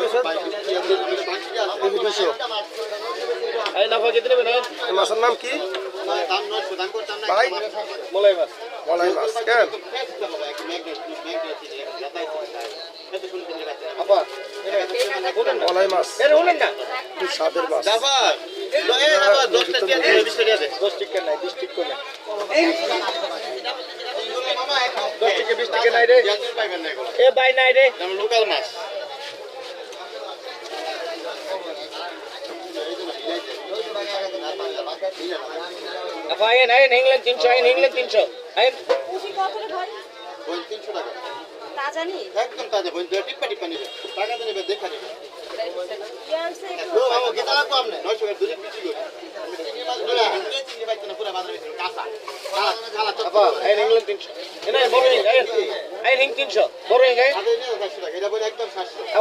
বেছেন? 200। এই নাফা কেটে নেবেন এই মাছের নাম কি ভাই? মলাই মাছ মলাই মাছ কেন? আপা মলাই মাছ এর হলেন না কি স্বাদের মাছ। জাফর এই জাফর 10 টাকা দিয়ে 20 টাকা দে 10 টাকা নাই 20 টাকা নাই এই মামা 10 টাকা 20 টাকা নাই রে পাইবেন না এগুলো এ ভাই নাই রে লোকাল মাছ আপা আইন ইংল্যান্ড 300 আইন ইংল্যান্ড 300 আইন পুঁজি কত রে ভাই? বোন 300 টাকা তাজা নি? একদম তাজা বোন টিপ্পা টিপ্পা নিবে টাকা তো নেবে দেখা নেবে ইয়ারসে ও মামা গেতা লাগবো আপনি 900 টাকা দুই পিছি করে আমি চিংড়ি মাছ ধরে হাঙ্গে চিংড়ি পাইতে না পুরো বাজারে ভিতরে কাঁচা কালা আপা আইন ইংল্যান্ড 300 এনে বড় আইন 300 বড় আইন আগে নিয়ে 400 টাকা এটা বলে একদম 700